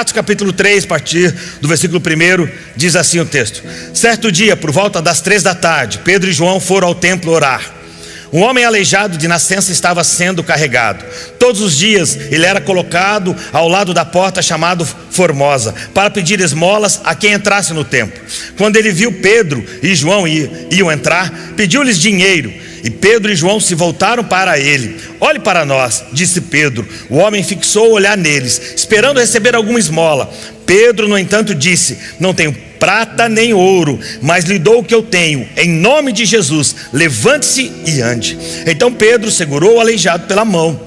Atos capítulo 3, a partir do versículo 1, diz assim o texto: certo dia, por volta das 3 da tarde, Pedro e João foram ao templo orar. Um homem aleijado de nascença estava sendo carregado. Todos os dias ele era colocado ao lado da porta chamada Formosa, para pedir esmolas a quem entrasse no templo. Quando ele viu Pedro e João iam entrar, pediu-lhes dinheiro. E Pedro e João se voltaram para ele. Olhe para nós, disse Pedro. O homem fixou o olhar neles, esperando receber alguma esmola. Pedro, no entanto, disse: não tenho prata nem ouro, mas lhe dou o que eu tenho. Em nome de Jesus, levante-se e ande. Então Pedro segurou o aleijado pela mão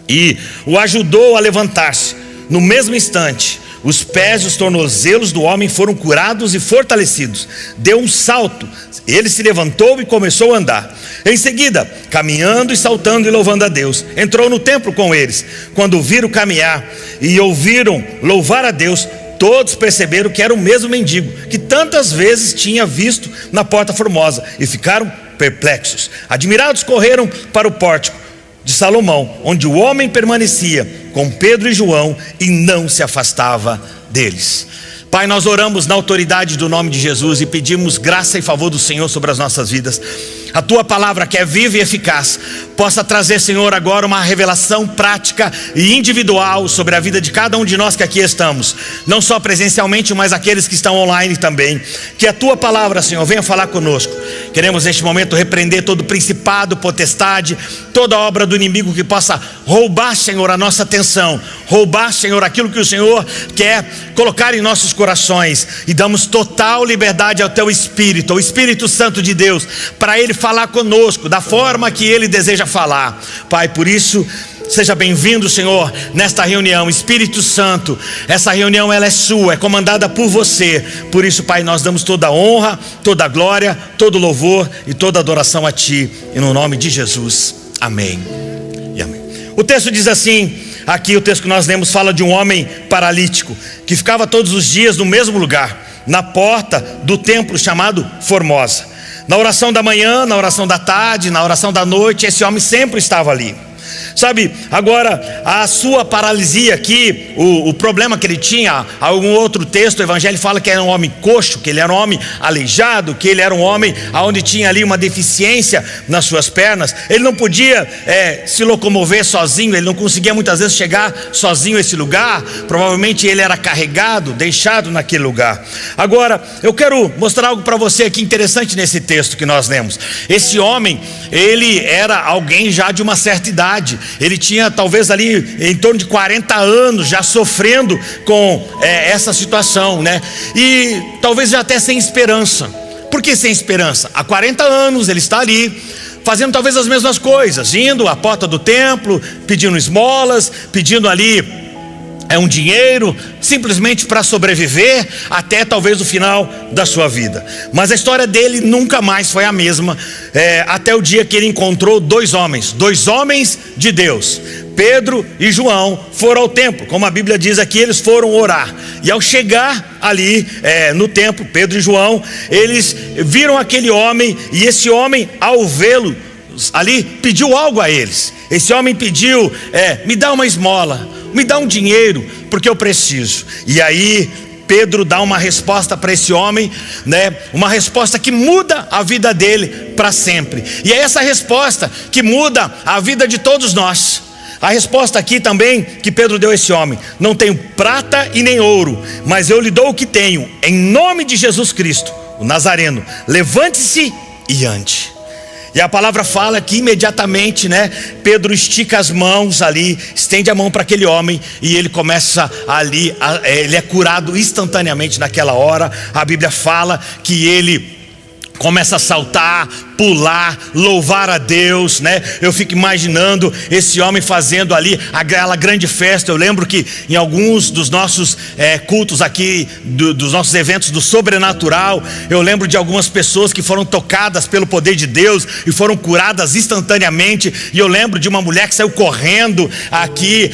e o ajudou a levantar-se. No mesmo instante, os pés e os tornozelos do homem foram curados e fortalecidos. Deu um salto, ele se levantou e começou a andar. Em seguida, caminhando e saltando e louvando a Deus, entrou no templo com eles. Quando o viram caminhar e ouviram louvar a Deus, todos perceberam que era o mesmo mendigo que tantas vezes tinha visto na porta Formosa, e ficaram perplexos. Admirados, correram para o pórtico de Salomão, onde o homem permanecia com Pedro e João e não se afastava deles. Pai, nós oramos na autoridade do nome de Jesus e pedimos graça e favor do Senhor sobre as nossas vidas. A Tua palavra, que é viva e eficaz, possa trazer, Senhor, agora uma revelação prática e individual sobre a vida de cada um de nós que aqui estamos, não só presencialmente, mas aqueles que estão online também. Que a Tua palavra, Senhor, venha falar conosco. Queremos neste momento repreender todo principado, potestade, toda obra do inimigo que possa roubar, Senhor, a nossa atenção, roubar, Senhor, aquilo que o Senhor quer colocar em nossos corações, e damos total liberdade ao Teu Espírito, ao Espírito Santo de Deus, para Ele falar conosco da forma que Ele deseja falar. Pai, por isso, seja bem-vindo, Senhor, nesta reunião. Espírito Santo, essa reunião ela é sua, é comandada por você. Por isso, Pai, nós damos toda a honra, toda a glória, todo o louvor e toda a adoração a Ti, e no nome de Jesus, amém e amém. O texto diz assim, aqui o texto que nós lemos fala de um homem paralítico, que ficava todos os dias no mesmo lugar, na porta do templo chamado Formosa. Na oração da manhã, na oração da tarde, na oração da noite, esse homem sempre estava ali. Sabe, agora a sua paralisia aqui, o problema que ele tinha, algum outro texto, o evangelho fala que era um homem coxo, que ele era um homem aleijado, que ele era um homem onde tinha ali uma deficiência nas suas pernas. Ele não podia se locomover sozinho, ele não conseguia muitas vezes chegar sozinho a esse lugar. Provavelmente ele era carregado, deixado naquele lugar. Agora, eu quero mostrar algo para você aqui interessante nesse texto que nós lemos. Esse homem, ele era alguém já de uma certa idade. Ele tinha talvez ali em torno de 40 anos já sofrendo com essa situação, né? E talvez já até sem esperança. Por que sem esperança? Há 40 anos ele está ali, fazendo talvez as mesmas coisas, indo à porta do templo, pedindo esmolas, pedindo ali um dinheiro, simplesmente para sobreviver até talvez o final da sua vida. Mas a história dele nunca mais foi a mesma, até o dia que ele encontrou dois homens de Deus. Pedro e João foram ao templo, como a Bíblia diz aqui, eles foram orar. E ao chegar ali no templo, Pedro e João, eles viram aquele homem, e esse homem, ao vê-lo ali, pediu algo a eles. Esse homem pediu, me dá uma esmola, me dá um dinheiro, porque eu preciso. E aí Pedro dá uma resposta para esse homem, né? Uma resposta que muda a vida dele para sempre. E é essa resposta que muda a vida de todos nós. A resposta aqui também que Pedro deu a esse homem: não tenho prata e nem ouro, mas eu lhe dou o que tenho. Em nome de Jesus Cristo, o Nazareno, levante-se e ande. E a palavra fala que imediatamente, né, Pedro estica as mãos ali, estende a mão para aquele homem, e ele começa ali, ele é curado instantaneamente naquela hora. A Bíblia fala que ele começa a saltar, pular, louvar a Deus, né? Eu fico imaginando esse homem fazendo ali aquela grande festa. Eu lembro que em alguns dos nossos cultos aqui, dos nossos eventos do sobrenatural, eu lembro de algumas pessoas que foram tocadas pelo poder de Deus e foram curadas instantaneamente. E eu lembro de uma mulher que saiu correndo aqui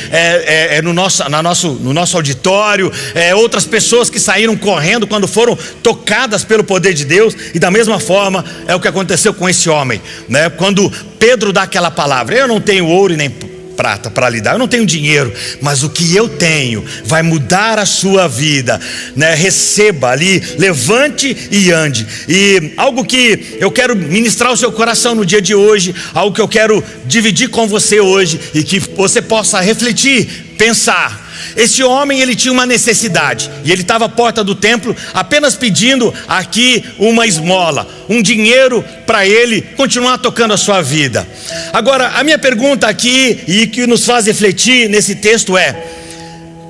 no nosso auditório, outras pessoas que saíram correndo quando foram tocadas pelo poder de Deus. E da mesma forma é o que aconteceu com esse homem, né? Quando Pedro dá aquela palavra: eu não tenho ouro e nem prata para lhe dar, eu não tenho dinheiro, mas o que eu tenho vai mudar a sua vida, né? Receba ali, levante e ande. E algo que eu quero ministrar ao seu coração no dia de hoje, algo que eu quero dividir com você hoje e que você possa refletir, pensar. Esse homem, ele tinha uma necessidade e ele estava à porta do templo apenas pedindo aqui uma esmola, um dinheiro para ele continuar tocando a sua vida. Agora, a minha pergunta aqui e que nos faz refletir nesse texto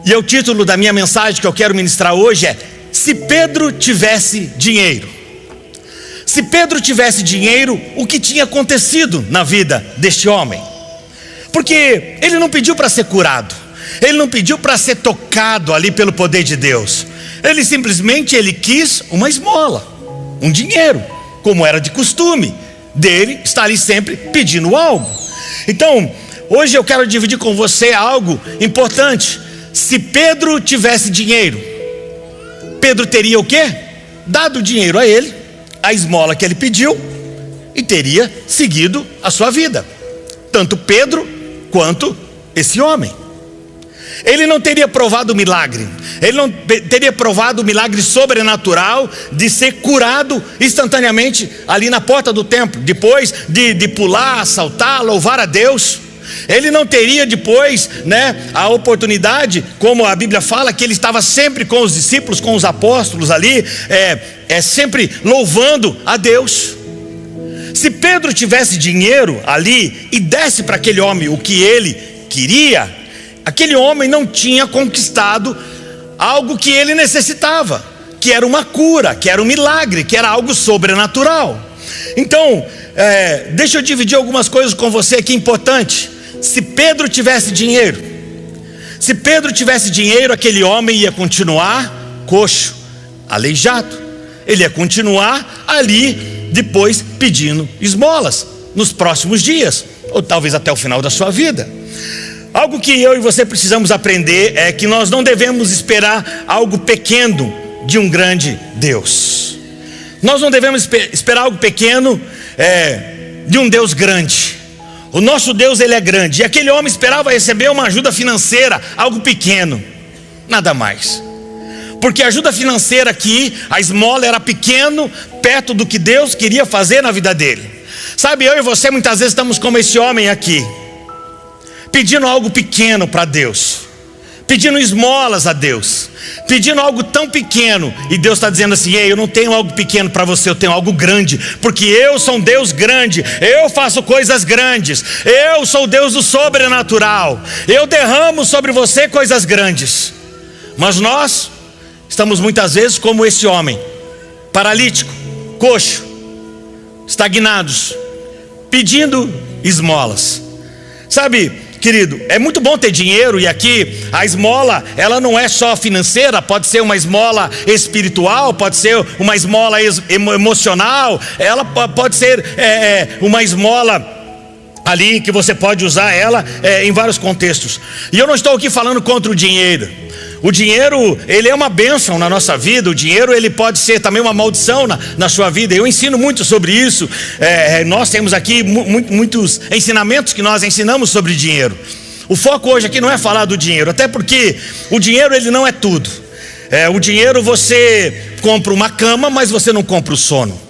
e o título da minha mensagem que eu quero ministrar hoje é: se Pedro tivesse dinheiro. Se Pedro tivesse dinheiro, o que tinha acontecido na vida deste homem? Porque ele não pediu para ser curado, ele não pediu para ser tocado ali pelo poder de Deus. Ele simplesmente quis uma esmola, um dinheiro, como era de costume dele estar ali sempre pedindo algo. Então, hoje eu quero dividir com você algo importante. Se Pedro tivesse dinheiro, Pedro teria o quê? Dado o dinheiro a ele, a esmola que ele pediu, e teria seguido a sua vida. Tanto Pedro quanto esse homem. Ele não teria provado o milagre, ele não teria provado o milagre sobrenatural de ser curado instantaneamente ali na porta do templo, depois de pular, saltar, louvar a Deus. Ele não teria depois, a oportunidade, como a Bíblia fala, que ele estava sempre com os discípulos, com os apóstolos ali, sempre louvando a Deus. Se Pedro tivesse dinheiro ali e desse para aquele homem o que ele queria, aquele homem não tinha conquistado algo que ele necessitava, que era uma cura, que era um milagre, que era algo sobrenatural. Então, deixa eu dividir algumas coisas com você aqui importante. Se Pedro tivesse dinheiro, aquele homem ia continuar coxo, aleijado, ele ia continuar ali depois pedindo esmolas nos próximos dias, ou talvez até o final da sua vida. Algo que eu e você precisamos aprender é que nós não devemos esperar algo pequeno de um grande Deus. Nós não devemos esperar algo pequeno de um Deus grande. O nosso Deus, ele é grande. E aquele homem esperava receber uma ajuda financeira, algo pequeno, nada mais. Porque a ajuda financeira aqui, a esmola, era pequeno perto do que Deus queria fazer na vida dele. Sabe, eu e você muitas vezes estamos como esse homem aqui, pedindo algo pequeno para Deus, pedindo esmolas a Deus, pedindo algo tão pequeno, e Deus está dizendo assim: ei, eu não tenho algo pequeno para você, eu tenho algo grande, porque eu sou um Deus grande, eu faço coisas grandes, eu sou o Deus do sobrenatural, eu derramo sobre você coisas grandes. Mas nós estamos muitas vezes como esse homem, paralítico, coxo, estagnados, pedindo esmolas. Sabe, querido, é muito bom ter dinheiro, e aqui a esmola, ela não é só financeira, pode ser uma esmola espiritual, pode ser uma esmola emocional, ela pode ser uma esmola ali que você pode usar ela em vários contextos. E eu não estou aqui falando contra o dinheiro. O dinheiro, ele é uma bênção na nossa vida. O dinheiro, ele pode ser também uma maldição na sua vida. Eu ensino muito sobre isso. Nós temos aqui muitos ensinamentos que nós ensinamos sobre dinheiro. O foco hoje aqui não é falar do dinheiro, até porque o dinheiro, ele não é tudo. O dinheiro, você compra uma cama, mas você não compra o sono.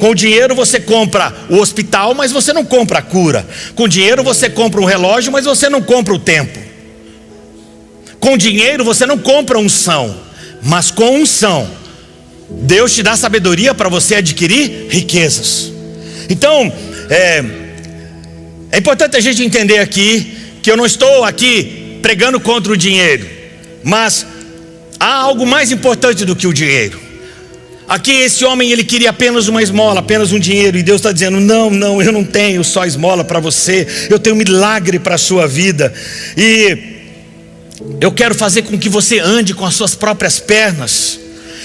Com o dinheiro você compra o hospital, mas você não compra a cura. Com o dinheiro você compra um relógio, mas você não compra o tempo. Com dinheiro você não compra unção, mas com unção Deus te dá sabedoria para você adquirir riquezas. Então é importante a gente entender aqui que eu não estou aqui pregando contra o dinheiro, mas há algo mais importante do que o dinheiro. Aqui esse homem, ele queria apenas uma esmola, apenas um dinheiro, e Deus está dizendo: não, eu não tenho só esmola para você, eu tenho um milagre para a sua vida, e eu quero fazer com que você ande com as suas próprias pernas.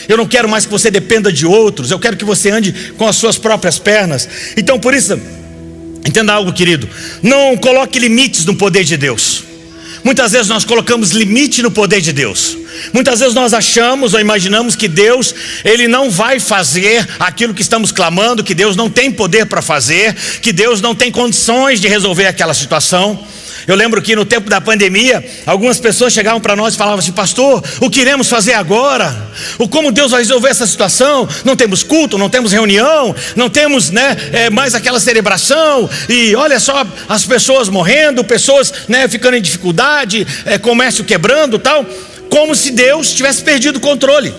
Eu não quero mais que você dependa de outros, eu quero que você ande com as suas próprias pernas. Então, por isso, entenda algo, querido, não coloque limites no poder de Deus. Muitas vezes nós colocamos limite no poder de Deus. Muitas vezes nós achamos ou imaginamos que Deus, ele não vai fazer aquilo que estamos clamando, que Deus não tem poder para fazer, que Deus não tem condições de resolver aquela situação. Eu lembro que no tempo da pandemia, algumas pessoas chegavam para nós e falavam assim: pastor, o que iremos fazer agora? Como Deus vai resolver essa situação? Não temos culto, não temos reunião, não temos mais aquela celebração, e olha só as pessoas morrendo, pessoas ficando em dificuldade, comércio quebrando, tal, como se Deus tivesse perdido o controle.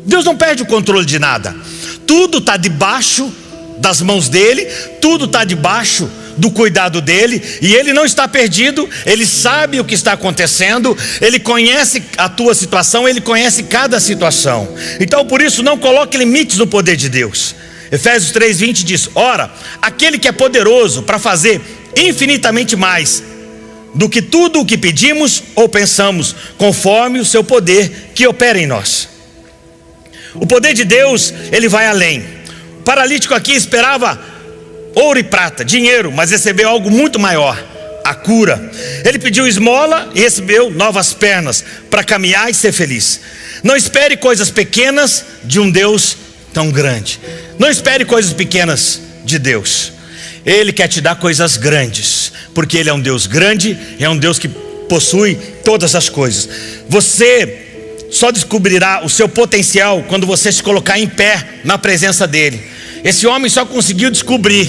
Deus não perde o controle de nada. Tudo está debaixo das mãos dele, tudo está debaixo do cuidado dele, e ele não está perdido. Ele sabe o que está acontecendo, ele conhece a tua situação, ele conhece cada situação. Então por isso não coloque limites no poder de Deus. Efésios 3:20 diz: ora, aquele que é poderoso para fazer infinitamente mais do que tudo o que pedimos ou pensamos, conforme o seu poder que opera em nós. O poder de Deus, ele vai além. O paralítico aqui esperava ouro e prata, dinheiro, mas recebeu algo muito maior: a cura. Ele pediu esmola e recebeu novas pernas para caminhar e ser feliz. Não espere coisas pequenas de um Deus tão grande. Não espere coisas pequenas de Deus. Ele quer te dar coisas grandes, porque ele é um Deus grande, é um Deus que possui todas as coisas. Você só descobrirá o seu potencial quando você se colocar em pé na presença dele. Esse homem só conseguiu descobrir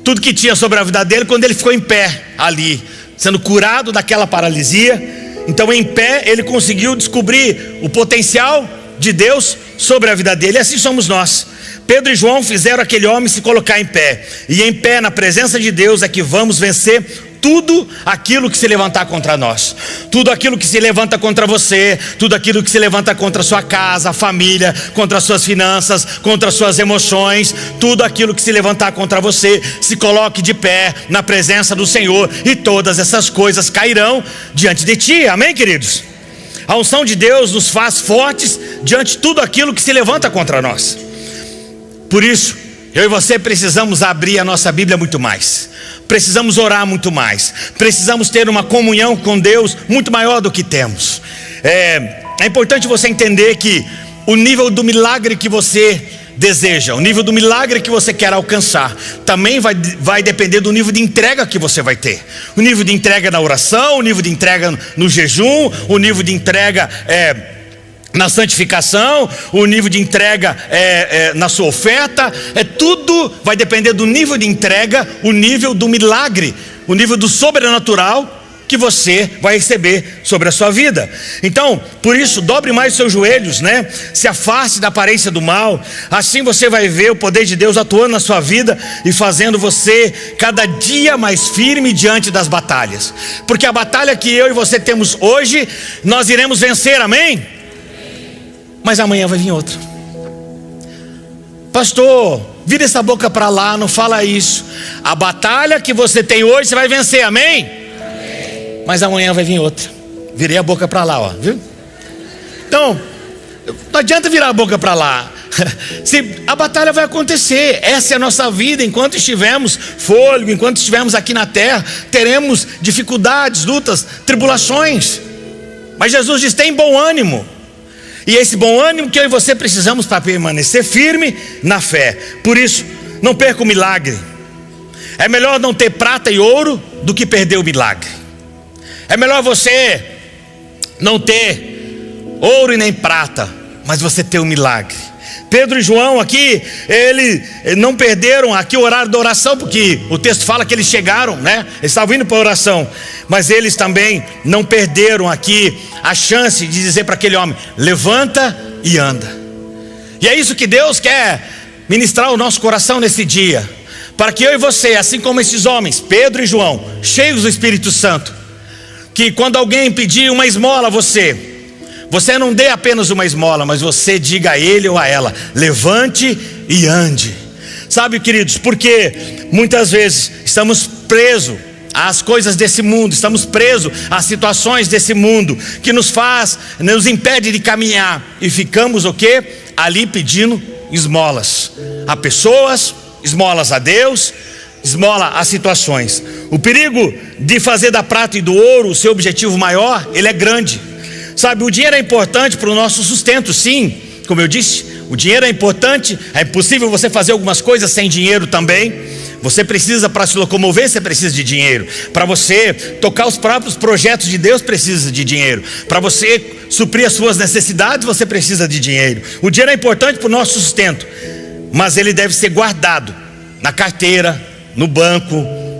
tudo que tinha sobre a vida dele quando ele ficou em pé ali, sendo curado daquela paralisia. Então em pé ele conseguiu descobrir o potencial de Deus sobre a vida dele. E assim somos nós. Pedro e João fizeram aquele homem se colocar em pé, e em pé na presença de Deus é que vamos vencer tudo aquilo que se levantar contra nós, tudo aquilo que se levanta contra você, tudo aquilo que se levanta contra a sua casa, a família, contra as suas finanças, contra as suas emoções, tudo aquilo que se levantar contra você. Se coloque de pé na presença do Senhor, e todas essas coisas cairão diante de ti. Amém, queridos? A unção de Deus nos faz fortes diante de tudo aquilo que se levanta contra nós. Por isso, eu e você precisamos abrir a nossa Bíblia muito mais, precisamos orar muito mais, precisamos ter uma comunhão com Deus muito maior do que temos. É importante você entender que o nível do milagre que você deseja, o nível do milagre que você quer alcançar, também vai depender do nível de entrega que você vai ter. O nível de entrega na oração, o nível de entrega no jejum, o nível de entrega na santificação, o nível de entrega na sua oferta. Tudo vai depender do nível de entrega, o nível do milagre, o nível do sobrenatural que você vai receber sobre a sua vida. Então, por isso, dobre mais os seus joelhos, se afaste da aparência do mal. Assim você vai ver o poder de Deus atuando na sua vida e fazendo você cada dia mais firme diante das batalhas. Porque a batalha que eu e você temos hoje, nós iremos vencer, amém? Mas amanhã vai vir outra. Pastor, vira essa boca para lá, não fala isso. A batalha que você tem hoje, você vai vencer, amém? Amém. Mas amanhã vai vir outra. Virei a boca para lá, viu? Então, não adianta virar a boca para lá. A batalha vai acontecer. Essa é a nossa vida. Enquanto estivermos fôlego, enquanto estivermos aqui na terra, teremos dificuldades, lutas, tribulações. Mas Jesus diz: tem bom ânimo. E esse bom ânimo que eu e você precisamos para permanecer firme na fé. Por isso, não perca o milagre. É melhor não ter prata e ouro do que perder o milagre. É melhor você não ter ouro e nem prata, mas você ter o milagre. Pedro e João aqui, eles não perderam aqui o horário da oração, porque o texto fala que eles chegaram, eles estavam indo para a oração, mas eles também não perderam aqui a chance de dizer para aquele homem: levanta e anda. E é isso que Deus quer ministrar ao nosso coração nesse dia, para que eu e você, assim como esses homens, Pedro e João, cheios do Espírito Santo, que quando alguém pedir uma esmola a você não dê apenas uma esmola, mas você diga a ele ou a ela: levante e ande. Sabe, queridos, porque muitas vezes estamos presos às coisas desse mundo, estamos presos às situações desse mundo, que nos impede de caminhar, e ficamos o quê? Ali pedindo esmolas a pessoas, esmolas a Deus, esmola a situações. O perigo de fazer da prata e do ouro o seu objetivo maior, ele é grande. Sabe, o dinheiro é importante para o nosso sustento, sim. Como eu disse, o dinheiro é importante. É impossível você fazer algumas coisas sem dinheiro também. Você precisa, para se locomover, você precisa de dinheiro. Para você tocar os próprios projetos de Deus, precisa de dinheiro. Para você suprir as suas necessidades, você precisa de dinheiro. O dinheiro é importante para o nosso sustento, mas ele deve ser guardado na carteira, no banco,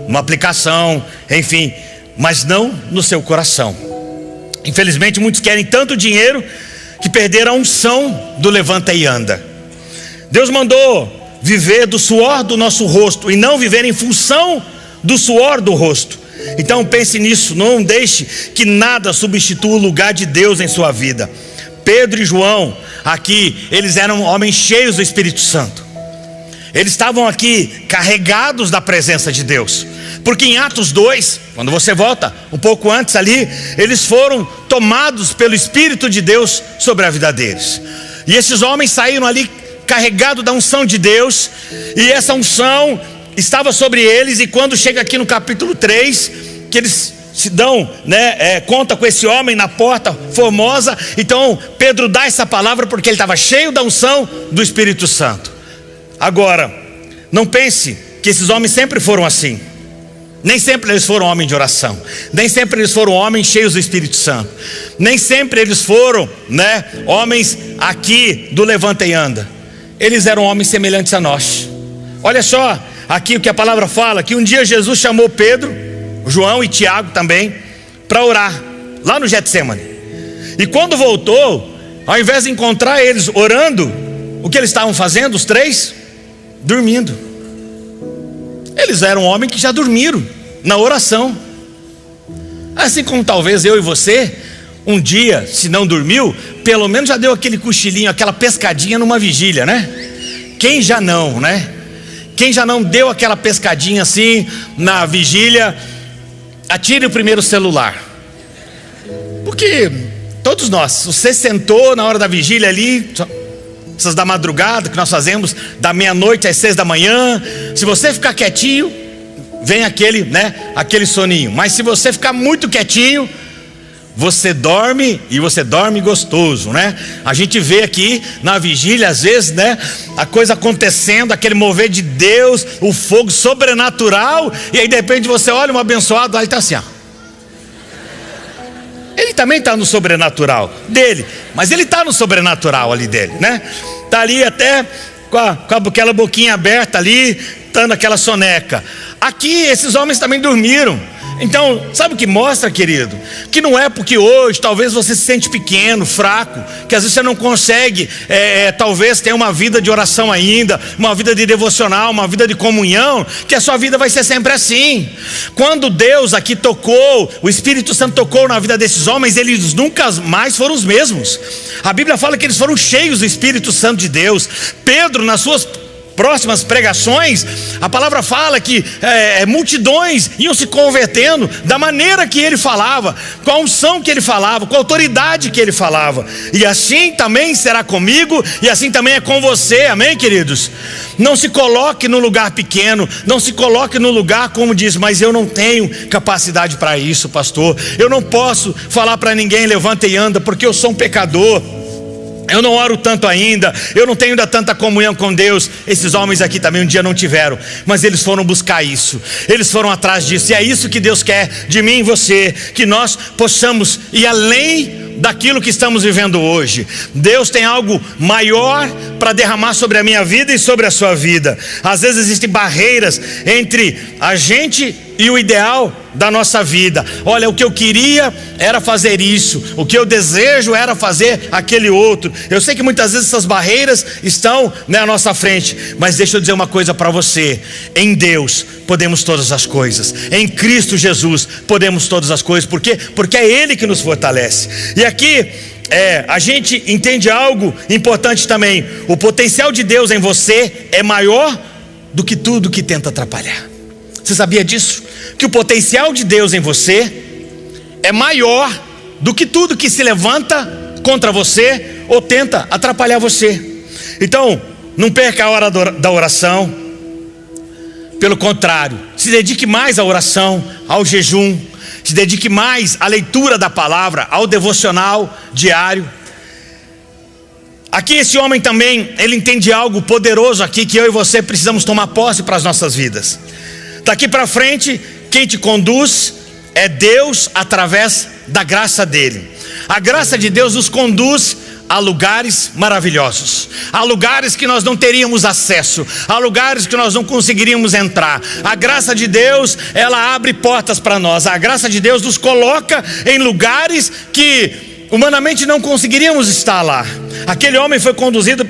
numa aplicação, enfim, mas não no seu coração. Infelizmente, muitos querem tanto dinheiro que perderam a unção do levanta e anda. Deus mandou viver do suor do nosso rosto e não viver em função do suor do rosto. Então pense nisso, não deixe que nada substitua o lugar de Deus em sua vida. Pedro e João, aqui, eles eram homens cheios do Espírito Santo. Eles estavam aqui carregados da presença de Deus, porque em Atos 2, quando você volta um pouco antes ali, eles foram tomados pelo Espírito de Deus sobre a vida deles. E esses homens saíram ali carregados da unção de Deus, e essa unção estava sobre eles. E quando chega aqui no capítulo 3, que eles se dão, conta com esse homem na porta formosa, então Pedro dá essa palavra porque ele estava cheio da unção do Espírito Santo. Agora, não pense que esses homens sempre foram assim. Nem sempre eles foram homens de oração, nem sempre eles foram homens cheios do Espírito Santo, nem sempre eles foram, homens aqui do levanta e anda. Eles eram homens semelhantes a nós. Olha só aqui o que a palavra fala, que um dia Jesus chamou Pedro, João e Tiago também, para orar, lá no Getsemane. E quando voltou, ao invés de encontrar eles orando, o que eles estavam fazendo, os três? Dormindo. Eles eram homens que já dormiram na oração. Assim como talvez eu e você, um dia, se não dormiu, pelo menos já deu aquele cochilinho, aquela pescadinha numa vigília, né? Quem já não, né? Quem já não deu aquela pescadinha assim na vigília? Atire o primeiro celular. Porque todos nós, você sentou na hora da vigília ali, essas da madrugada que nós fazemos, da meia-noite às 6 da manhã, se você ficar quietinho, vem aquele soninho. Mas se você ficar muito quietinho, você dorme, e você dorme gostoso, né? A gente vê aqui na vigília, às vezes, a coisa acontecendo, aquele mover de Deus, o fogo sobrenatural, e aí de repente você olha um abençoado, aí está assim, ó. Ele também está no sobrenatural dele, mas ele está no sobrenatural ali dele, Está ali até com aquela boquinha aberta ali, dando aquela soneca. Aqui esses homens também dormiram. Então, sabe o que mostra, querido? Que não é porque hoje talvez você se sente pequeno, fraco, que às vezes você não consegue, talvez ter uma vida de oração ainda, uma vida de devocional, uma vida de comunhão, que a sua vida vai ser sempre assim. Quando Deus aqui tocou, o Espírito Santo tocou na vida desses homens, eles nunca mais foram os mesmos. A Bíblia fala que eles foram cheios do Espírito Santo de Deus. Pedro, nas suas próximas pregações, a palavra fala que multidões iam se convertendo da maneira que ele falava, com a unção que ele falava, com a autoridade que ele falava. E assim também será comigo, e assim também é com você, amém, queridos? Não se coloque no lugar pequeno, não se coloque no lugar como diz, mas eu não tenho capacidade para isso, pastor, eu não posso falar para ninguém levanta e anda, porque eu sou um pecador, eu não oro tanto ainda, eu não tenho ainda tanta comunhão com Deus. Esses homens aqui também um dia não tiveram, mas eles foram buscar isso, eles foram atrás disso, e é isso que Deus quer de mim e você, que nós possamos ir além daquilo que estamos vivendo hoje. Deus tem algo maior para derramar sobre a minha vida e sobre a sua vida. Às vezes existem barreiras entre a gente e o ideal da nossa vida. Olha, o que eu queria era fazer isso, o que eu desejo era fazer aquele outro. Eu sei que muitas vezes essas barreiras estão à nossa frente, mas deixa eu dizer uma coisa para você: em Deus podemos todas as coisas, em Cristo Jesus podemos todas as coisas. Por quê? Porque é Ele que nos fortalece. E aqui a gente entende algo importante também: o potencial de Deus em você é maior do que tudo que tenta atrapalhar. Você sabia disso? Que o potencial de Deus em você é maior do que tudo que se levanta contra você ou tenta atrapalhar você. Então, não perca a hora da oração. Pelo contrário, se dedique mais à oração, ao jejum, se dedique mais à leitura da palavra, ao devocional diário. Aqui esse homem também, ele entende algo poderoso aqui, que eu e você precisamos tomar posse para as nossas vidas. Daqui para frente, quem te conduz é Deus através da graça dele. A graça de Deus nos conduz a lugares maravilhosos, a lugares que nós não teríamos acesso, a lugares que nós não conseguiríamos entrar. A graça de Deus, ela abre portas para nós. A graça de Deus nos coloca em lugares que humanamente não conseguiríamos estar lá. Aquele homem foi conduzido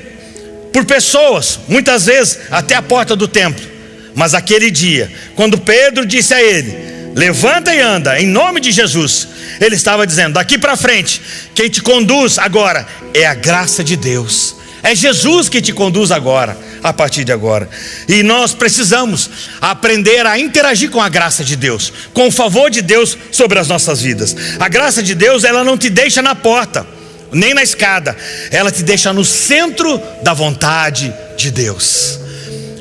por pessoas, muitas vezes até a porta do templo. Mas aquele dia, quando Pedro disse a ele: levanta e anda, em nome de Jesus, ele estava dizendo: daqui para frente, quem te conduz agora é a graça de Deus. É Jesus que te conduz agora, a partir de agora. E nós precisamos aprender a interagir com a graça de Deus, com o favor de Deus sobre as nossas vidas. A graça de Deus, ela não te deixa na porta, nem na escada, ela te deixa no centro da vontade de Deus.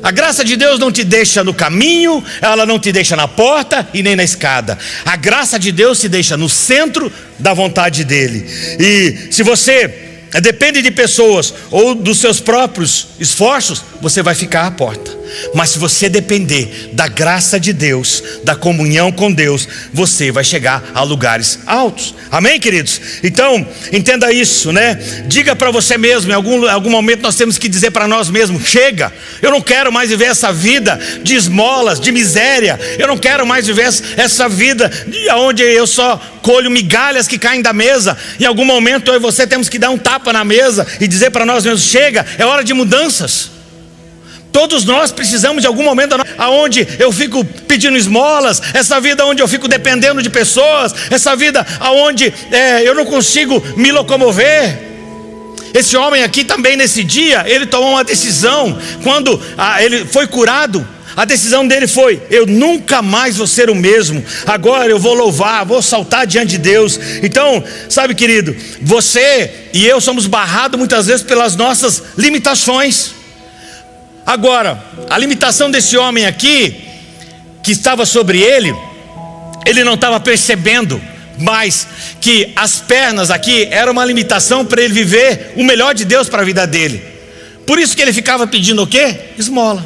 A graça de Deus não te deixa no caminho, ela não te deixa na porta e nem na escada. A graça de Deus te deixa no centro da vontade dele. E se você depende de pessoas ou dos seus próprios esforços, você vai ficar à porta. Mas se você depender da graça de Deus, da comunhão com Deus, você vai chegar a lugares altos. Amém, queridos? Então, entenda isso, né? Diga para você mesmo, em algum momento nós temos que dizer para nós mesmos: chega, eu não quero mais viver essa vida de esmolas, de miséria. Eu não quero mais viver essa vida onde eu só colho migalhas que caem da mesa. Em algum momento eu e você temos que dar um tapa na mesa e dizer para nós mesmos: chega, é hora de mudanças. Todos nós precisamos de algum momento aonde eu fico pedindo esmolas, essa vida onde eu fico dependendo de pessoas, essa vida aonde eu não consigo me locomover. Esse homem aqui também, nesse dia, ele tomou uma decisão. Quando ele foi curado, a decisão dele foi: eu nunca mais vou ser o mesmo. Agora eu vou louvar, vou saltar diante de Deus. Então, sabe, querido, você e eu somos barrados muitas vezes pelas nossas limitações. Agora, a limitação desse homem aqui, que estava sobre ele, ele não estava percebendo mais que as pernas aqui era uma limitação para ele viver o melhor de Deus para a vida dele. Por isso que ele ficava pedindo o quê? Esmola.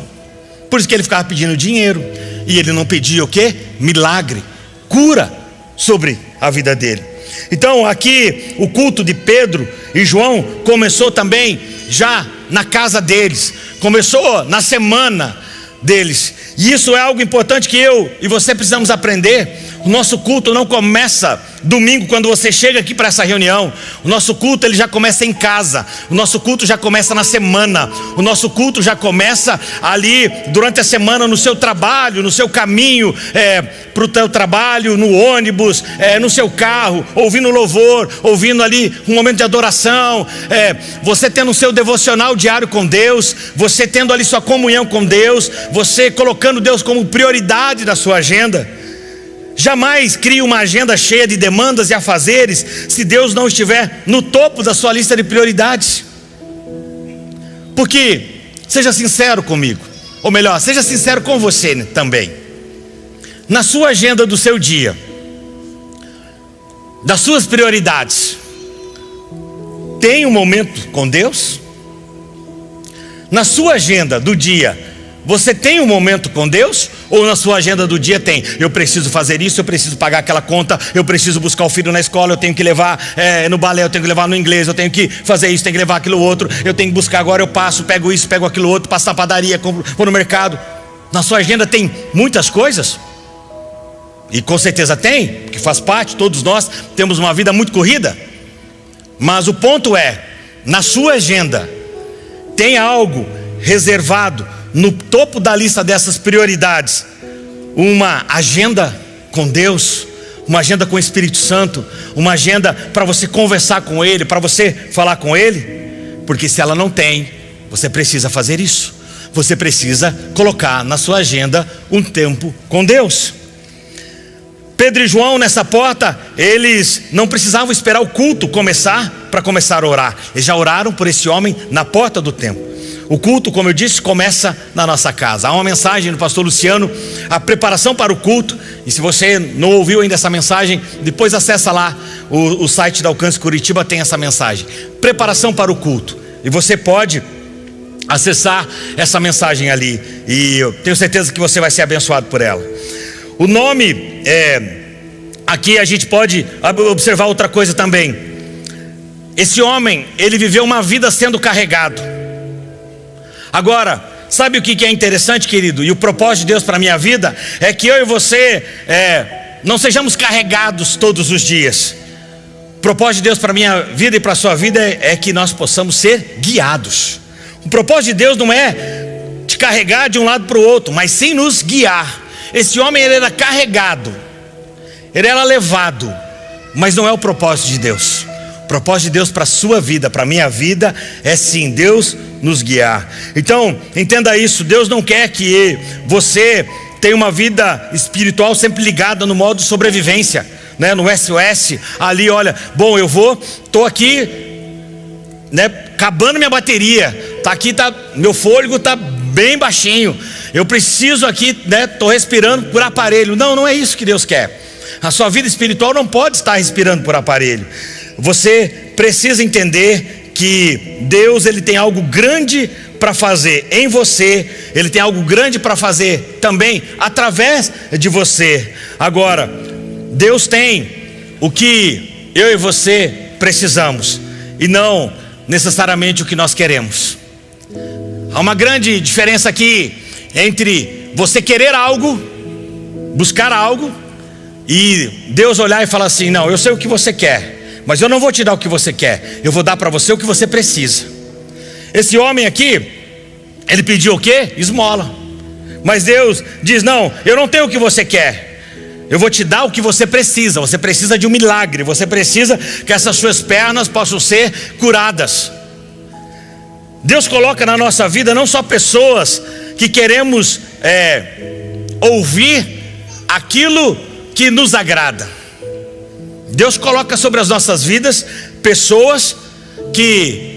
Por isso que ele ficava pedindo dinheiro. E ele não pedia o quê? Milagre, cura sobre a vida dele. Então aqui o culto de Pedro e João começou também já na casa deles. Começou na semana deles. E isso é algo importante que eu e você precisamos aprender. O nosso culto não começa domingo quando você chega aqui para essa reunião. O nosso culto, ele já começa em casa. O nosso culto já começa na semana. O nosso culto já começa ali durante a semana, no seu trabalho, no seu caminho para o teu trabalho, no ônibus, no seu carro, ouvindo louvor, ouvindo ali um momento de adoração, você tendo o seu devocional diário com Deus, você tendo ali sua comunhão com Deus, você colocando Deus como prioridade da sua agenda. Jamais crie uma agenda cheia de demandas e afazeres se Deus não estiver no topo da sua lista de prioridades. Porque, seja sincero comigo, ou melhor, seja sincero com você também. Na sua agenda do seu dia, das suas prioridades, tem um momento com Deus? Na sua agenda do dia, você tem um momento com Deus? Ou na sua agenda do dia tem: eu preciso fazer isso, eu preciso pagar aquela conta, eu preciso buscar o filho na escola, eu tenho que levar no balé, eu tenho que levar no inglês, eu tenho que fazer isso, tenho que levar aquilo outro, eu tenho que buscar agora, eu passo, pego isso, pego aquilo outro, passo na padaria, vou no mercado. Na sua agenda tem muitas coisas? E com certeza tem, porque faz parte, todos nós temos uma vida muito corrida. Mas o ponto é, na sua agenda tem algo reservado no topo da lista dessas prioridades, uma agenda com Deus, uma agenda com o Espírito Santo, uma agenda para você conversar com Ele, para você falar com Ele? Porque se ela não tem, você precisa fazer isso. Você precisa colocar na sua agenda um tempo com Deus. Pedro e João nessa porta, eles não precisavam esperar o culto começar para começar a orar. Eles já oraram por esse homem na porta do templo. O culto, como eu disse, começa na nossa casa. Há uma mensagem do pastor Luciano, a preparação para o culto. E se você não ouviu ainda essa mensagem, depois acessa lá o site da Alcance Curitiba, tem essa mensagem. Preparação para o culto. E você pode acessar essa mensagem ali, e eu tenho certeza que você vai ser abençoado por ela. O nome, aqui a gente pode observar outra coisa também. Esse homem, ele viveu uma vida sendo carregado. Agora, sabe o que é interessante, querido? E o propósito de Deus para a minha vida é que eu e você não sejamos carregados todos os dias. O propósito de Deus para a minha vida e para a sua vida é que nós possamos ser guiados. O propósito de Deus não é te carregar de um lado para o outro, mas sim nos guiar. Esse homem, ele era carregado, ele era levado, mas não é o propósito de Deus. O propósito de Deus para a sua vida, para a minha vida, é sim Deus nos guiar. Então, entenda isso. Deus não quer que você tenha uma vida espiritual sempre ligada no modo sobrevivência, né? No SOS, ali, olha, bom, estou aqui, né, acabando minha bateria, meu fôlego está bem baixinho, eu preciso aqui, né, estou respirando por aparelho. Não é isso que Deus quer. A sua vida espiritual não pode estar respirando por aparelho. Você precisa entender que Deus, ele tem algo grande para fazer em você, ele tem algo grande para fazer também através de você. Agora, Deus tem o que eu e você precisamos, e não necessariamente o que nós queremos. Há uma grande diferença aqui entre você querer algo, buscar algo, e Deus olhar e falar assim: não, eu sei o que você quer, mas eu não vou te dar o que você quer, eu vou dar para você o que você precisa. Esse homem aqui, ele pediu o quê? Esmola. Mas Deus diz: não, eu não tenho o que você quer, eu vou te dar o que você precisa. Você precisa de um milagre, você precisa que essas suas pernas possam ser curadas. Deus coloca na nossa vida não só pessoas que queremos ouvir aquilo que nos agrada. Deus coloca sobre as nossas vidas pessoas que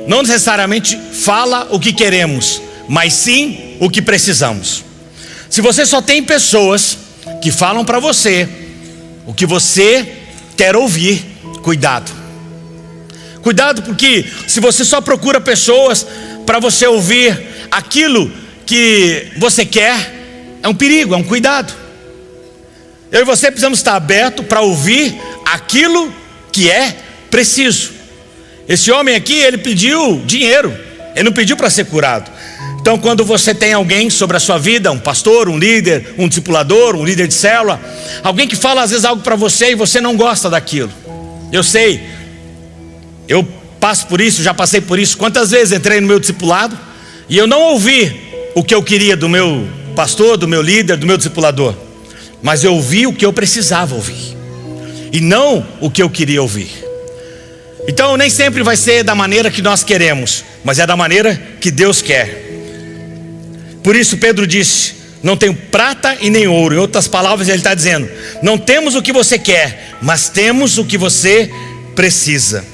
não necessariamente fala o que queremos, mas sim o que precisamos. Se você só tem pessoas que falam para você o que você quer ouvir, cuidado. Cuidado, porque se você só procura pessoas para você ouvir aquilo que você quer, é um perigo, é um cuidado. Eu e você precisamos estar abertos para ouvir aquilo que é preciso. Esse homem aqui, ele pediu dinheiro, ele não pediu para ser curado. Então, quando você tem alguém sobre a sua vida, um pastor, um líder, um discipulador, um líder de célula, alguém que fala às vezes algo para você e você não gosta daquilo. Eu sei, eu passo por isso, já passei por isso. Quantas vezes entrei no meu discipulado e eu não ouvi o que eu queria do meu pastor, do meu líder, do meu discipulador, mas eu ouvi o que eu precisava ouvir e não o que eu queria ouvir. Então nem sempre vai ser da maneira que nós queremos, mas é da maneira que Deus quer. Por isso Pedro disse: não tenho prata e nem ouro. Em outras palavras, ele está dizendo: não temos o que você quer, mas temos o que você precisa.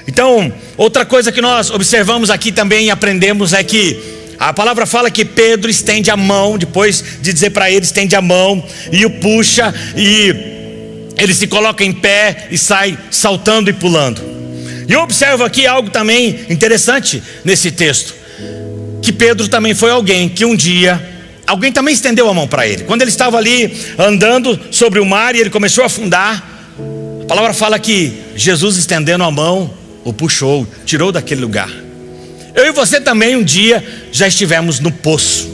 Então, outra coisa que nós observamos aqui também e aprendemos é que a palavra fala que Pedro estende a mão, depois de dizer para ele, estende a mão e o puxa, e ele se coloca em pé e sai saltando e pulando. E eu observo aqui algo também interessante nesse texto, que Pedro também foi alguém que um dia, alguém também estendeu a mão para ele. Quando ele estava ali andando sobre o mar e ele começou a afundar, a palavra fala que Jesus, estendendo a mão, o puxou, tirou daquele lugar. Eu e você também um dia já estivemos no poço.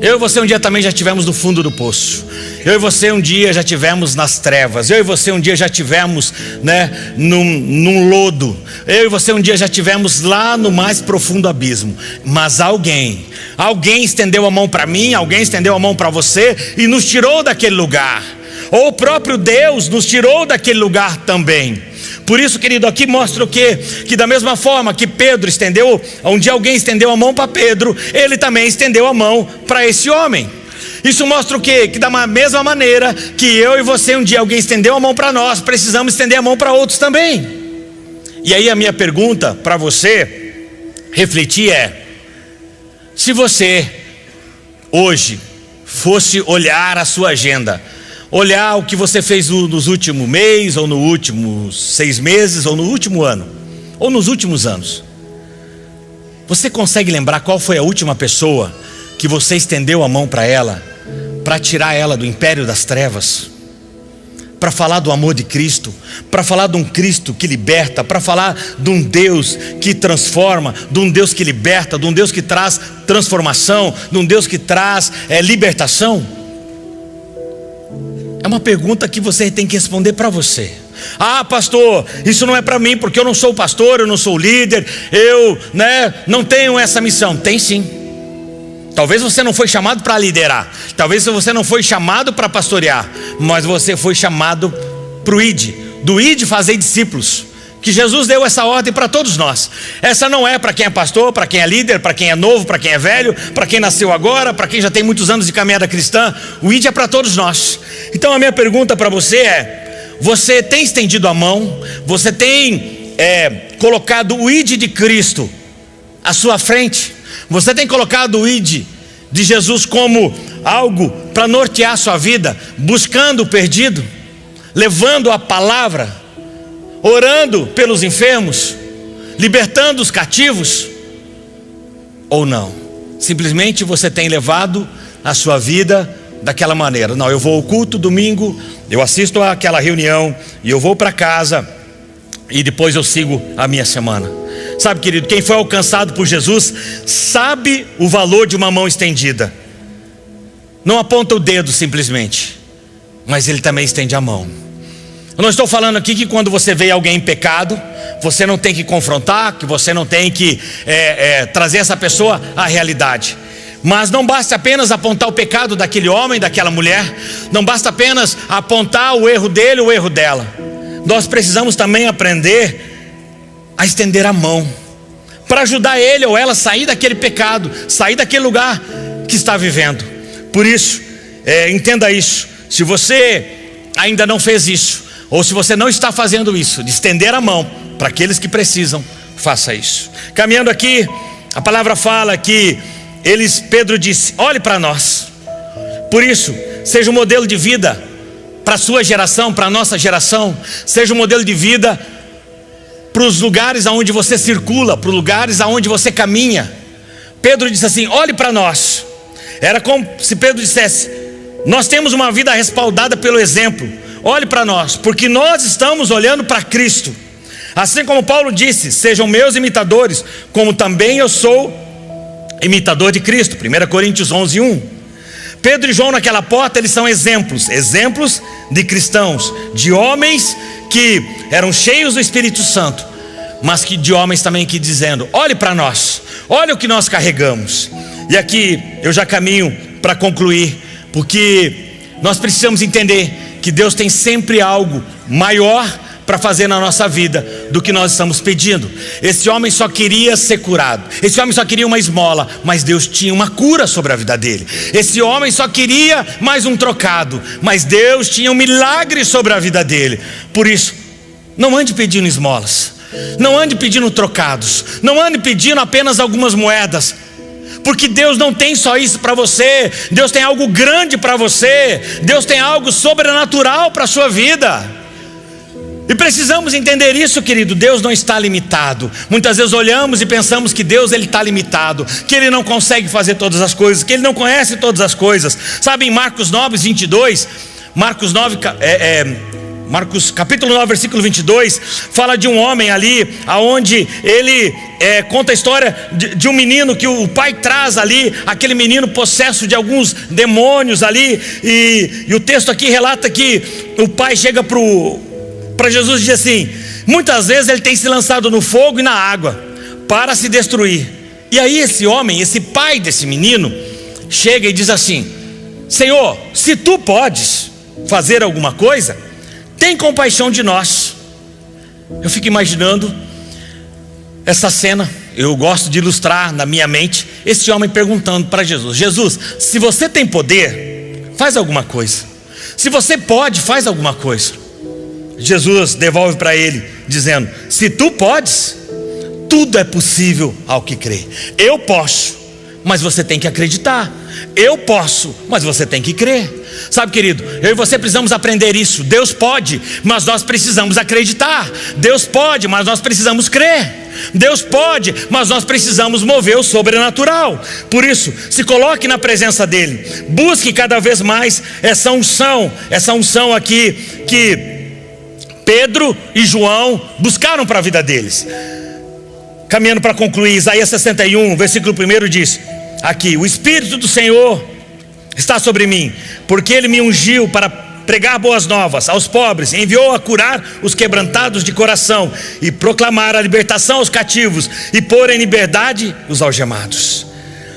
Eu e você um dia também já estivemos no fundo do poço. Eu e você um dia já estivemos nas trevas. Eu e você um dia já estivemos, né, num lodo. Eu e você um dia já estivemos lá no mais profundo abismo. Mas alguém estendeu a mão para mim, alguém estendeu a mão para você e nos tirou daquele lugar. Ou o próprio Deus nos tirou daquele lugar também. Por isso, querido, aqui mostra o quê? Que da mesma forma que Pedro estendeu, um dia alguém estendeu a mão para Pedro, ele também estendeu a mão para esse homem. Isso mostra o quê? Que da mesma maneira que eu e você um dia alguém estendeu a mão para nós, precisamos estender a mão para outros também. E aí a minha pergunta para você refletir é: se você hoje fosse olhar a sua agenda, olhar o que você fez nos últimos meses, ou nos últimos 6 meses, ou no último ano, ou nos últimos anos, você consegue lembrar qual foi a última pessoa que você estendeu a mão para ela, para tirar ela do império das trevas, para falar do amor de Cristo, para falar de um Cristo que liberta, para falar de um Deus que transforma, de um Deus que liberta, de um Deus que traz transformação, de um Deus que traz libertação? É uma pergunta que você tem que responder para você. Ah, pastor, isso não é para mim, porque eu não sou pastor, eu não sou líder, eu não tenho essa missão. Tem sim. Talvez você não foi chamado para liderar, talvez você não foi chamado para pastorear, mas você foi chamado para o ID, do ID fazer discípulos, que Jesus deu essa ordem para todos nós. Essa não é para quem é pastor, para quem é líder, para quem é novo, para quem é velho, para quem nasceu agora, para quem já tem muitos anos de caminhada cristã. O ID é para todos nós. Então a minha pergunta para você é: você tem estendido a mão? Você tem colocado o ID de Cristo à sua frente? Você tem colocado o ID de Jesus como algo para nortear a sua vida, buscando o perdido, levando a palavra, orando pelos enfermos, libertando os cativos? Ou não? Simplesmente você tem levado a sua vida daquela maneira: não, eu vou ao culto domingo, eu assisto àquela reunião e eu vou para casa e depois eu sigo a minha semana. Sabe, querido, quem foi alcançado por Jesus sabe o valor de uma mão estendida. Não aponta o dedo simplesmente, mas ele também estende a mão. Eu não estou falando aqui que quando você vê alguém em pecado, você não tem que confrontar, que você não tem que trazer essa pessoa à realidade. Mas não basta apenas apontar o pecado daquele homem, daquela mulher, não basta apenas apontar o erro dele, o erro dela. Nós precisamos também aprender a estender a mão, para ajudar ele ou ela a sair daquele pecado, sair daquele lugar que está vivendo. Por isso, entenda isso: se você ainda não fez isso, ou se você não está fazendo isso, de estender a mão para aqueles que precisam, faça isso. Caminhando aqui, a palavra fala que Pedro disse: olhe para nós. Por isso, seja um modelo de vida para a sua geração, para a nossa geração. Seja um modelo de vida para os lugares aonde você circula, para os lugares aonde você caminha. Pedro disse assim: olhe para nós. Era como se Pedro dissesse: nós temos uma vida respaldada pelo exemplo. Olhe para nós, porque nós estamos olhando para Cristo. Assim como Paulo disse: sejam meus imitadores, como também eu sou imitador de Cristo. 1 Coríntios 11:1. Pedro e João naquela porta, eles são exemplos de cristãos, de homens que eram cheios do Espírito Santo, mas que de homens também que dizendo: olhe para nós, olha o que nós carregamos. E aqui eu já caminho para concluir, porque nós precisamos entender que Deus tem sempre algo maior para fazer na nossa vida do que nós estamos pedindo. Esse homem só queria ser curado, esse homem só queria uma esmola, mas Deus tinha uma cura sobre a vida dele. Esse homem só queria mais um trocado, mas Deus tinha um milagre sobre a vida dele. Por isso, não ande pedindo esmolas, não ande pedindo trocados, não ande pedindo apenas algumas moedas, porque Deus não tem só isso para você. Deus tem algo grande para você. Deus tem algo sobrenatural para a sua vida. E precisamos entender isso, querido. Deus não está limitado. Muitas vezes olhamos e pensamos que Deus está limitado, que Ele não consegue fazer todas as coisas, que Ele não conhece todas as coisas. Sabe, em Marcos 9:22, Marcos capítulo 9, versículo 22, fala de um homem ali, aonde ele conta a história de um menino que o pai traz ali, aquele menino possesso de alguns demônios ali, e o texto aqui relata que o pai chega para Jesus e diz assim: muitas vezes ele tem se lançado no fogo e na água para se destruir. E aí esse homem, esse pai desse menino, chega e diz assim: Senhor, se tu podes fazer alguma coisa, tem compaixão de nós. Eu fico imaginando essa cena. Eu gosto de ilustrar na minha mente esse homem perguntando para Jesus: Jesus, se você tem poder, faz alguma coisa. Se você pode, faz alguma coisa. Jesus devolve para ele dizendo: se tu podes, tudo é possível ao que crê. Eu posso, mas você tem que acreditar. Eu posso, mas você tem que crer. Sabe, querido, eu e você precisamos aprender isso. Deus pode, mas nós precisamos acreditar. Deus pode, mas nós precisamos crer. Deus pode, mas nós precisamos mover o sobrenatural. Por isso, se coloque na presença dele. Busque cada vez mais essa unção aqui que Pedro e João buscaram para a vida deles. Caminhando para concluir, Isaías 61, versículo 1 diz aqui: o Espírito do Senhor está sobre mim, porque Ele me ungiu para pregar boas novas aos pobres, enviou a curar os quebrantados de coração e proclamar a libertação aos cativos e pôr em liberdade os algemados.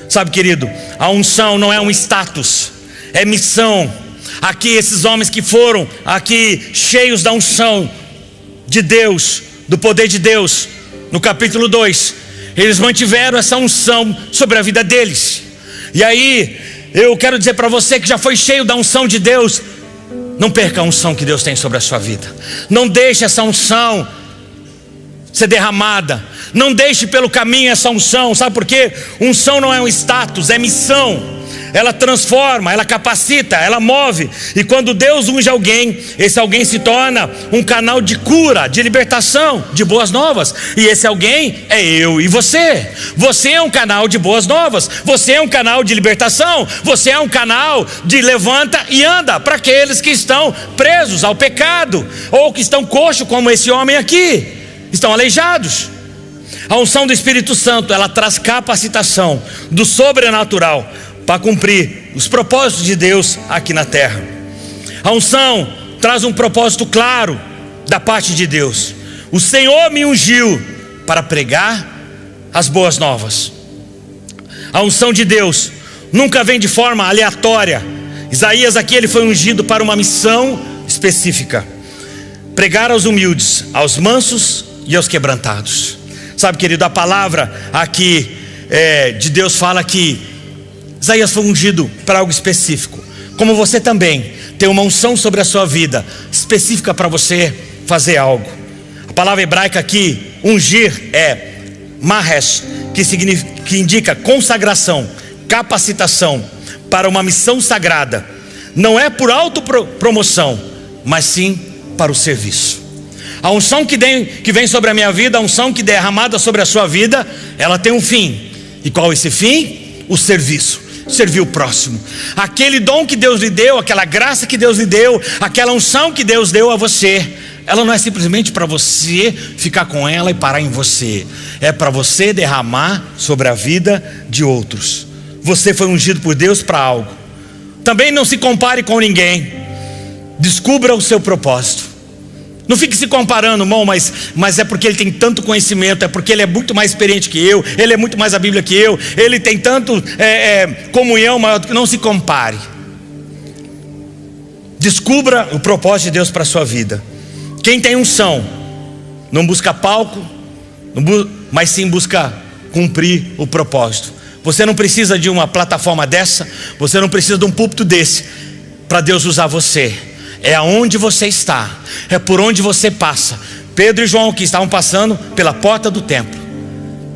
Sabe, querido, a unção não é um status, é missão. Aqui esses homens que foram aqui cheios da unção de Deus, do poder de Deus, no capítulo 2, eles mantiveram essa unção sobre a vida deles. E aí eu quero dizer para você que já foi cheio da unção de Deus: não perca a unção que Deus tem sobre a sua vida. Não deixe essa unção ser derramada. Não deixe pelo caminho essa unção. Sabe por quê? Unção não é um status, é missão. Ela transforma, ela capacita, ela move. E quando Deus unge alguém, esse alguém se torna um canal de cura, de libertação, de boas novas. E esse alguém é eu e você. Você é um canal de boas novas. Você é um canal de libertação. Você é um canal de levanta e anda para aqueles que estão presos ao pecado, ou que estão coxos como esse homem aqui, estão aleijados. A unção do Espírito Santo, ela traz capacitação do sobrenatural para cumprir os propósitos de Deus aqui na terra. A unção traz um propósito claro da parte de Deus: o Senhor me ungiu para pregar as boas novas. A unção de Deus nunca vem de forma aleatória. Isaías aqui, ele foi ungido para uma missão específica: pregar aos humildes, aos mansos e aos quebrantados. Sabe, querido, a palavra aqui de Deus fala que Isaías foi ungido para algo específico. Como você também tem uma unção sobre a sua vida específica para você fazer algo. A palavra hebraica aqui, ungir, é mahesh, que indica consagração, capacitação para uma missão sagrada. Não é por autopromoção, mas sim para o serviço. A unção que vem sobre a minha vida, a unção que é derramada sobre a sua vida, ela tem um fim. E qual é esse fim? O serviço. Servir o próximo. Aquele dom que Deus lhe deu, aquela graça que Deus lhe deu, aquela unção que Deus deu a você, ela não é simplesmente para você ficar com ela e parar em você. É para você derramar sobre a vida de outros. Você foi ungido por Deus para algo. Também não se compare com ninguém. Descubra o seu propósito. Não fique se comparando, irmão, mas é porque ele tem tanto conhecimento, é porque ele é muito mais experiente que eu, ele é muito mais a Bíblia que eu, ele tem tanto comunhão maior do que. Não se compare. Descubra o propósito de Deus para a sua vida. Quem tem unção não busca palco, mas sim busca cumprir o propósito. Você não precisa de uma plataforma dessa, você não precisa de um púlpito desse para Deus usar você. É aonde você está, é por onde você passa. Pedro e João que estavam passando pela porta do templo,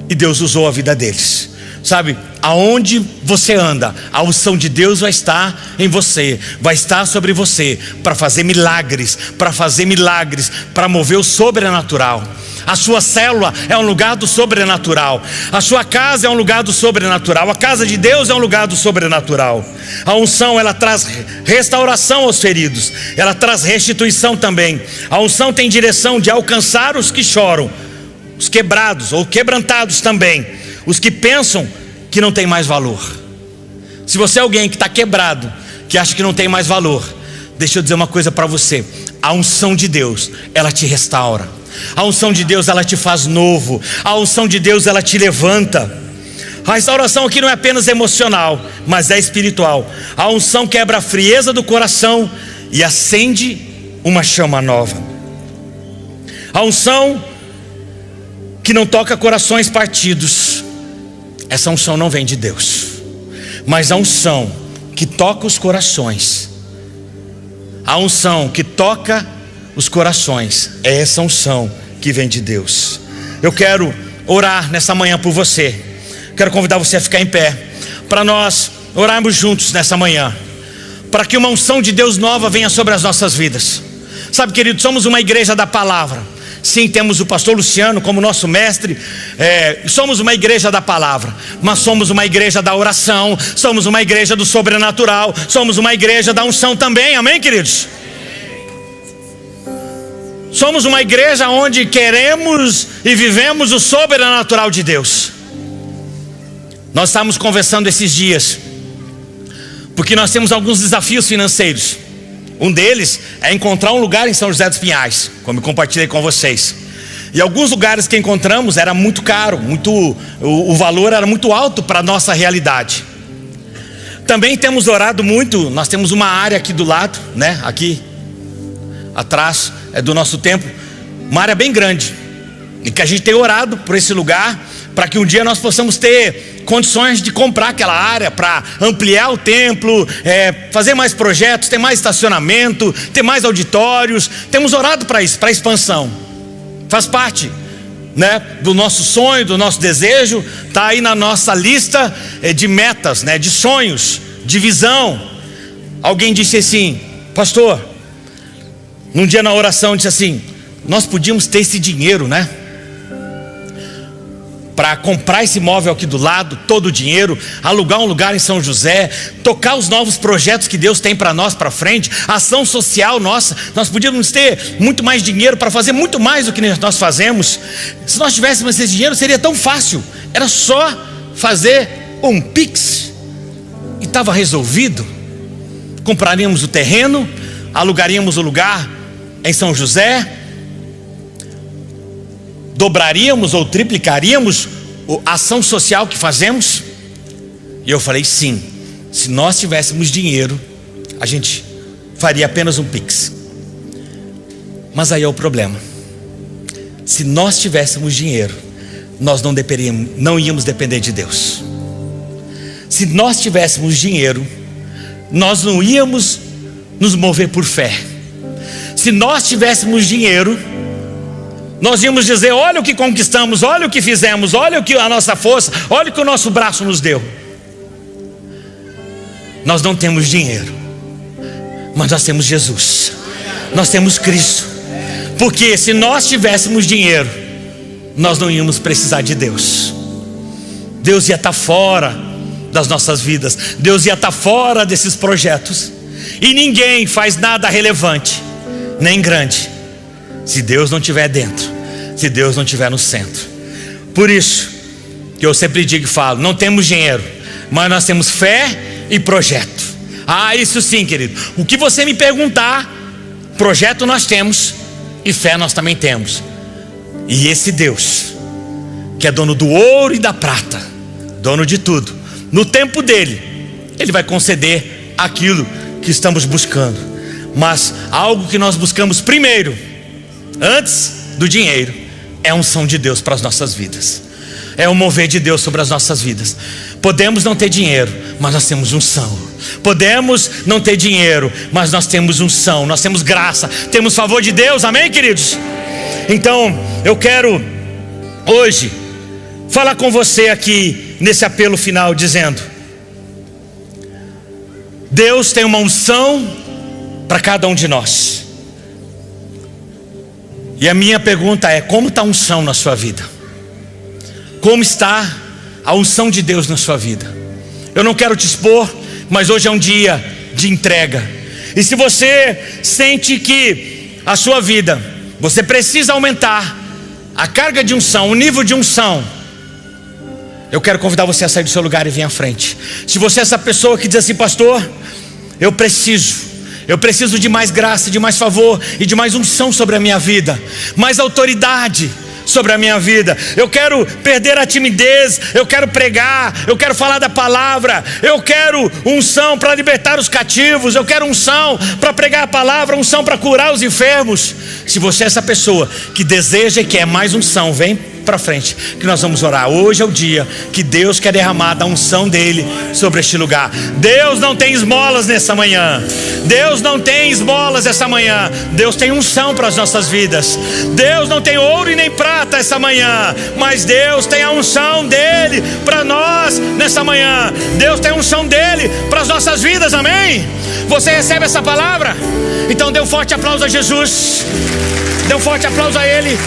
e Deus usou a vida deles. Sabe, aonde você anda, a unção de Deus vai estar em você, vai estar sobre você, para fazer milagres, para mover o sobrenatural. A sua célula é um lugar do sobrenatural. A sua casa é um lugar do sobrenatural. A casa de Deus é um lugar do sobrenatural. A unção, ela traz restauração aos feridos. Ela traz restituição também. A unção tem direção de alcançar os que choram, os quebrados ou quebrantados também, os que pensam que não tem mais valor. Se você é alguém que está quebrado, que acha que não tem mais valor, deixa eu dizer uma coisa para você: a unção de Deus, ela te restaura. A unção de Deus, ela te faz novo. A unção de Deus, ela te levanta. A restauração aqui não é apenas emocional, mas é espiritual. A unção quebra a frieza do coração e acende uma chama nova. A unção que não toca corações partidos, essa unção não vem de Deus. Mas a unção que toca os corações, a unção que toca os corações, é essa unção que vem de Deus. Eu quero orar nessa manhã por você. Quero convidar você a ficar em pé. para nós orarmos juntos nessa manhã, para que uma unção de Deus nova venha sobre as nossas vidas. Sabe, querido, somos uma igreja da palavra. Sim, temos o pastor Luciano como nosso mestre, somos uma igreja da palavra, mas somos uma igreja da oração, somos uma igreja do sobrenatural, somos uma igreja da unção também, amém, queridos? Somos uma igreja onde queremos e vivemos o sobrenatural de Deus. Nós estávamos conversando esses dias, porque nós temos alguns desafios financeiros. Um deles é encontrar um lugar em São José dos Pinhais, como eu compartilhei com vocês. E alguns lugares que encontramos era muito caro, o valor era muito alto para a nossa realidade. Também temos orado muito. Nós temos uma área aqui do lado, né? Aqui atrás do nosso templo, uma área bem grande, e que a gente tem orado por esse lugar, para que um dia nós possamos ter condições de comprar aquela área, para ampliar o templo, fazer mais projetos, ter mais estacionamento, ter mais auditórios. Temos orado para isso, para expansão. Faz parte, né, do nosso sonho, do nosso desejo. Está aí na nossa lista de metas, né, de sonhos, de visão. Alguém disse assim: pastor, num dia na oração disse assim: nós podíamos ter esse dinheiro, né, para comprar esse imóvel aqui do lado, todo o dinheiro, alugar um lugar em São José, tocar os novos projetos que Deus tem para nós para frente, ação social nossa. Nós podíamos ter muito mais dinheiro para fazer muito mais do que nós fazemos. Se nós tivéssemos esse dinheiro, seria tão fácil, era só fazer um Pix e estava resolvido. Compraríamos o terreno, alugaríamos o lugar em São José, dobraríamos ou triplicaríamos a ação social que fazemos. E eu falei: sim, se nós tivéssemos dinheiro, a gente faria apenas um Pix. Mas aí é o problema: se nós tivéssemos dinheiro, nós não íamos depender de Deus. Se nós tivéssemos dinheiro, nós não íamos nos mover por fé. Se nós tivéssemos dinheiro, nós íamos dizer: olha o que conquistamos, olha o que fizemos, olha o que a nossa força, olha o que o nosso braço nos deu. Nós não temos dinheiro, mas nós temos Jesus, nós temos Cristo. Porque se nós tivéssemos dinheiro, nós não íamos precisar de Deus. Deus ia estar fora das nossas vidas, Deus ia estar fora desses projetos. E ninguém faz nada relevante, nem grande, se Deus não estiver dentro, se Deus não estiver no centro. Por isso que eu sempre digo e falo: não temos dinheiro, mas nós temos fé e projeto. Isso sim, querido. O que você me perguntar, projeto nós temos e fé nós também temos. E esse Deus, que é dono do ouro e da prata, dono de tudo, no tempo dele, ele vai conceder aquilo que estamos buscando. Mas algo que nós buscamos primeiro, antes do dinheiro, é a unção de Deus para as nossas vidas, é o mover de Deus sobre as nossas vidas. Podemos não ter dinheiro, mas nós temos unção. Podemos não ter dinheiro, mas nós temos unção, nós temos graça, temos favor de Deus, amém, queridos? Então eu quero hoje falar com você aqui nesse apelo final, dizendo: Deus tem uma unção para cada um de nós. E a minha pergunta é: como está a unção na sua vida? Como está a unção de Deus na sua vida? Eu não quero te expor, mas hoje é um dia de entrega. E se você sente que a sua vida, você precisa aumentar a carga de unção, o nível de unção, eu quero convidar você a sair do seu lugar e vir à frente. Se você é essa pessoa que diz assim: pastor, eu preciso de mais graça, de mais favor e de mais unção sobre a minha vida, mais autoridade sobre a minha vida. Eu quero perder a timidez, eu quero pregar, eu quero falar da palavra, eu quero unção para libertar os cativos, eu quero unção para pregar a palavra, unção para curar os enfermos. Se você é essa pessoa que deseja e quer mais unção, vem para frente, que nós vamos orar. Hoje é o dia que Deus quer derramar a unção dele sobre este lugar. Deus não tem esmolas nessa manhã, Deus não tem esmolas essa manhã, Deus tem unção para as nossas vidas. Deus não tem ouro e nem prata essa manhã, mas Deus tem a unção dele para nós nós nessa manhã. Deus tem a unção dele para as nossas vidas, amém? Você recebe essa palavra? Então dê um forte aplauso a Jesus. Dê um forte aplauso a ele.